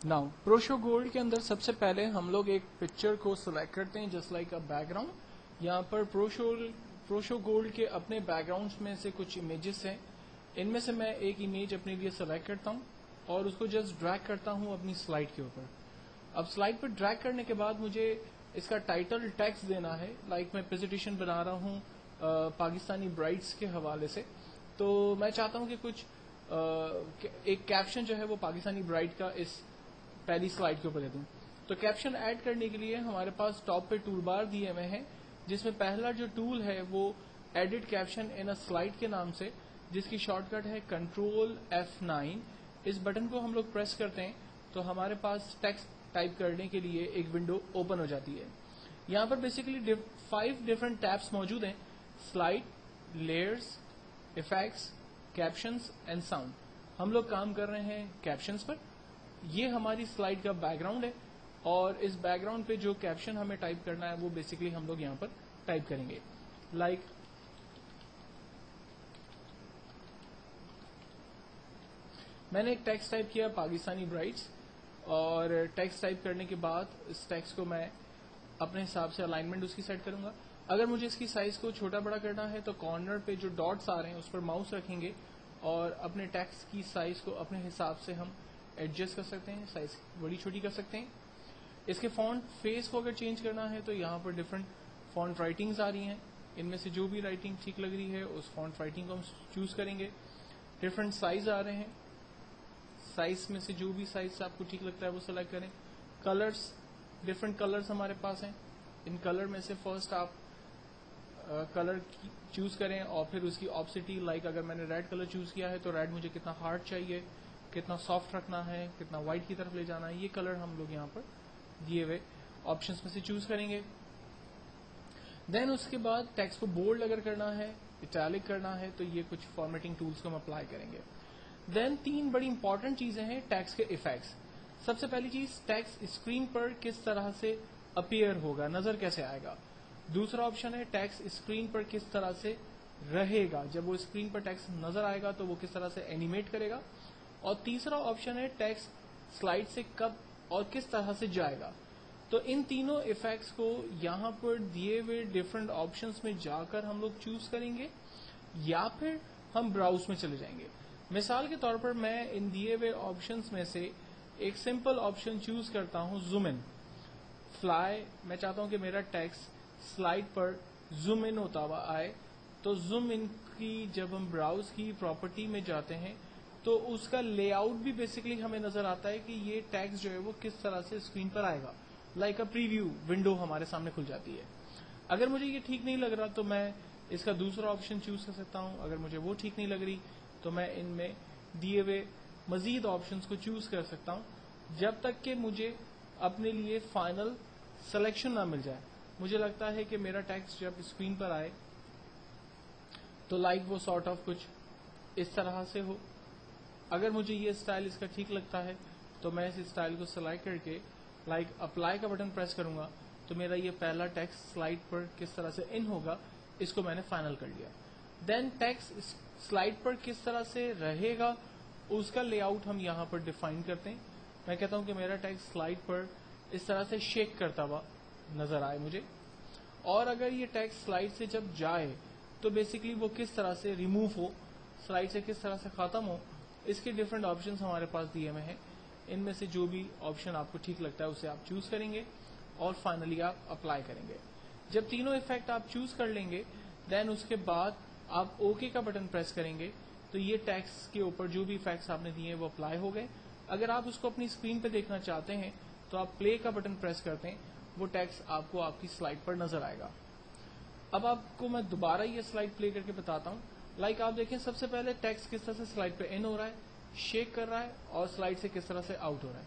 Now proso gold के अंदर सबसे पहले हम लोग एक पिक्चर को सिलेक्ट करते हैं जस्ट लाइक अ बैकग्राउंड। यहाँ पर प्रोशो गोल्ड के अपने बैकग्राउंड्स में से कुछ इमेजेस हैं। इनमें से मैं एक इमेज अपने लिए सिलेक्ट करता हूँ और उसको जस्ट ड्रैग करता हूँ अपनी स्लाइड के ऊपर। अब स्लाइड पर ड्रैग करने के बाद मुझे इसका टाइटल टेक्स्ट देना है। लाइक मैं प्रेजेंटेशन बना रहा हूँ पाकिस्तानी ब्राइड्स के हवाले से, तो मैं चाहता हूँ कि कुछ एक कैप्शन जो है वो पाकिस्तानी ब्राइड का इस पहली स्लाइड के ऊपर दे दूं। तो कैप्शन ऐड करने के लिए हमारे पास टॉप पे टूल बार दिए हुए हैं, जिसमें पहला जो टूल है वो एडिट कैप्शन इन अ स्लाइड के नाम से, जिसकी शॉर्टकट है कंट्रोल F9। इस बटन को हम लोग प्रेस करते हैं तो हमारे पास टेक्स्ट टाइप करने के लिए एक विंडो ओपन हो जाती है। यहाँ पर बेसिकली 5 डिफरेंट टैब्स मौजूद हैं: slide, layers, effects, captions and sound. हम लोग काम कर रहे हैं कैप्शंस पर। ये हमारी स्लाइड का बैकग्राउंड है और इस बैकग्राउंड पे जो कैप्शन हमें टाइप करना है वो बेसिकली हम लोग यहाँ पर टाइप करेंगे। लाइक मैंने एक टेक्स्ट टाइप किया पाकिस्तानी ब्राइड्स, और टेक्स्ट टाइप करने के बाद इस टेक्स्ट को मैं अपने हिसाब से अलाइनमेंट उसकी सेट करूंगा। अगर मुझे इसकी साइज को छोटा बड़ा करना है तो कॉर्नर पे जो डॉट्स आ रहे हैं उस पर माउस रखेंगे और अपने टेक्स्ट की साइज को अपने हिसाब से हम एडजस्ट कर सकते हैं, साइज बड़ी छोटी कर सकते हैं। इसके फॉन्ट फेस को अगर चेंज करना है तो यहाँ पर डिफरेंट फॉन्ट राइटिंग्स आ रही हैं। इनमें से जो भी राइटिंग ठीक लग रही है उस फॉन्ट राइटिंग को हम चूज करेंगे। डिफरेंट साइज आ रहे हैं, साइज में से जो भी साइज आपको ठीक लगता है वो सिलेक्ट करें। कलर्स, डिफरेंट कलर्स हमारे पास हैं। इन कलर में से फर्स्ट आप कलर चूज करें और फिर उसकी ऑप्सिटी, लाइक अगर मैंने रेड कलर चूज किया है तो रेड मुझे कितना हार्ड चाहिए, कितना सॉफ्ट रखना है, कितना व्हाइट की तरफ ले जाना है, ये कलर हम लोग यहाँ पर दिए हुए ऑप्शंस में से चूज करेंगे। देन उसके बाद टेक्स्ट को बोल्ड अगर करना है, इटैलिक करना है, तो ये कुछ फॉर्मेटिंग टूल्स को हम अप्लाई करेंगे। देन 3 बड़ी इंपॉर्टेंट चीजें हैं टेक्स्ट के इफेक्ट्स। सबसे पहली चीज, टेक्स्ट स्क्रीन पर किस तरह से अपीयर होगा, नजर कैसे आएगा। दूसरा ऑप्शन है टेक्स्ट स्क्रीन पर किस तरह से रहेगा, जब वो स्क्रीन पर टेक्स्ट नजर आएगा तो वो किस तरह से एनिमेट करेगा। और तीसरा ऑप्शन है टेक्स्ट स्लाइड से कब और किस तरह से जाएगा। तो इन तीनों इफेक्ट्स को यहाँ पर दिए हुए डिफरेंट ऑप्शंस में जाकर हम लोग चूज करेंगे या फिर हम ब्राउज में चले जाएंगे। मिसाल के तौर पर मैं इन दिए हुए ऑप्शंस में से एक सिंपल ऑप्शन चूज करता हूं, जूम इन फ्लाई। मैं चाहता हूं कि मेरा टेक्स्ट स्लाइड पर जूम इन होता हुआ आए। तो जूम इन की जब हम ब्राउज की प्रॉपर्टी में जाते हैं तो उसका लेआउट भी बेसिकली हमें नजर आता है कि ये टेक्स्ट जो है वो किस तरह से स्क्रीन पर आएगा। लाइक अ प्रीव्यू विंडो हमारे सामने खुल जाती है। अगर मुझे ये ठीक नहीं लग रहा तो मैं इसका दूसरा ऑप्शन चूज कर सकता हूं। अगर मुझे वो ठीक नहीं लग रही तो मैं इनमें दिए हुए मजीद ऑप्शंस को चूज कर सकता हूं, जब तक कि मुझे अपने लिए फाइनल सिलेक्शन ना मिल जाए। मुझे लगता है कि मेरा टेक्स्ट जब स्क्रीन पर आए तो लाइक वो सॉर्ट ऑफ कुछ इस तरह से हो। अगर मुझे ये स्टाइल इसका ठीक लगता है तो मैं इस स्टाइल को सिलेक्ट करके लाइक अप्लाई का बटन प्रेस करूंगा तो मेरा ये पहला टेक्स्ट स्लाइड पर किस तरह से इन होगा, इसको मैंने फाइनल कर लिया। देन टेक्स्ट स्लाइड पर किस तरह से रहेगा उसका लेआउट हम यहाँ पर डिफाइन करते हैं। मैं कहता हूं कि मेरा टेक्स्ट स्लाइड पर इस तरह से शेक करता हुआ नजर आए मुझे, और अगर ये टेक्स्ट स्लाइड से जब जाए तो बेसिकली वो किस तरह से रिमूव हो, स्लाइड से किस तरह से खत्म हो, इसके डिफरेंट ऑप्शंस हमारे पास दिए हुए हैं। इनमें से जो भी ऑप्शन आपको ठीक लगता है उसे आप चूज करेंगे और फाइनली आप अप्लाई करेंगे। जब तीनों इफेक्ट आप चूज कर लेंगे देन उसके बाद आप ओके का बटन प्रेस करेंगे तो ये टेक्स्ट के ऊपर जो भी इफेक्ट्स आपने दिए हैं वो अप्लाई हो गए। अगर आप उसको अपनी स्क्रीन पे देखना चाहते हैं तो आप प्ले का बटन प्रेस करते हैं, वो टेक्स्ट आपको आपकी स्लाइड पर नजर आएगा। अब आपको मैं दोबारा ये स्लाइड प्ले करके बताता हूँ। लाइक आप देखें, सबसे पहले टेक्स्ट किस तरह से स्लाइड पे इन हो रहा है, शेक कर रहा है, और स्लाइड से किस तरह से आउट हो रहा है।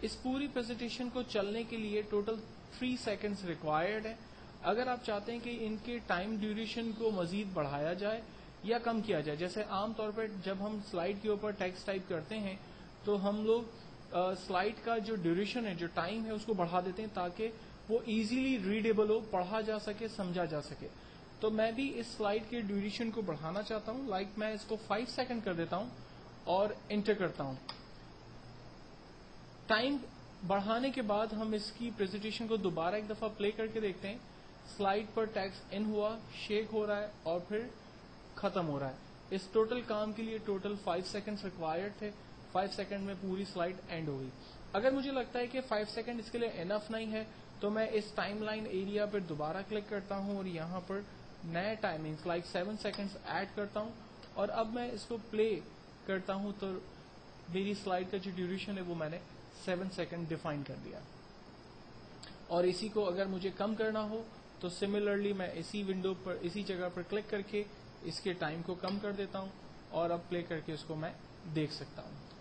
इस पूरी प्रेजेंटेशन को चलने के लिए टोटल 3 सेकेंड्स रिक्वायर्ड है। अगर आप चाहते हैं कि इनके टाइम ड्यूरेशन को मजीद बढ़ाया जाए या कम किया जाए, जैसे आमतौर पर जब हम स्लाइड के ऊपर टेक्स्ट टाइप करते हैं तो हम लोग स्लाइड का जो ड्यूरेशन है, जो टाइम है, उसको बढ़ा देते हैं ताकि वो इजीली रीडेबल हो, पढ़ा जा सके, समझा जा सके। तो मैं भी इस स्लाइड के ड्यूरेशन को बढ़ाना चाहता हूं। लाइक मैं इसको 5 सेकंड कर देता हूं और एंटर करता हूं। टाइम बढ़ाने के बाद हम इसकी प्रेजेंटेशन को दोबारा एक दफा प्ले करके देखते हैं. स्लाइड पर टेक्स्ट इन हुआ, शेक हो रहा है और फिर खत्म हो रहा है. इस टोटल काम के लिए टोटल 5 सेकंड्स रिक्वायर्ड थे. 5 सेकंड में पूरी स्लाइड एंड हो गई. अगर मुझे लगता है कि 5 सेकंड इसके लिए इनफ नहीं है तो मैं इस टाइमलाइन एरिया पर दोबारा क्लिक करता हूं और यहां पर नए टाइमिंग्स लाइक 7 सेकंड्स ऐड करता हूं और अब मैं इसको प्ले करता हूं तो मेरी स्लाइड का जो ड्यूरेशन है वो मैंने 7 सेकंड डिफाइन कर दिया. और इसी को अगर मुझे कम करना हो तो सिमिलरली मैं इसी विंडो पर इसी जगह पर क्लिक करके इसके टाइम को कम कर देता हूं और अब प्ले करके इसको मैं देख सकता हूं.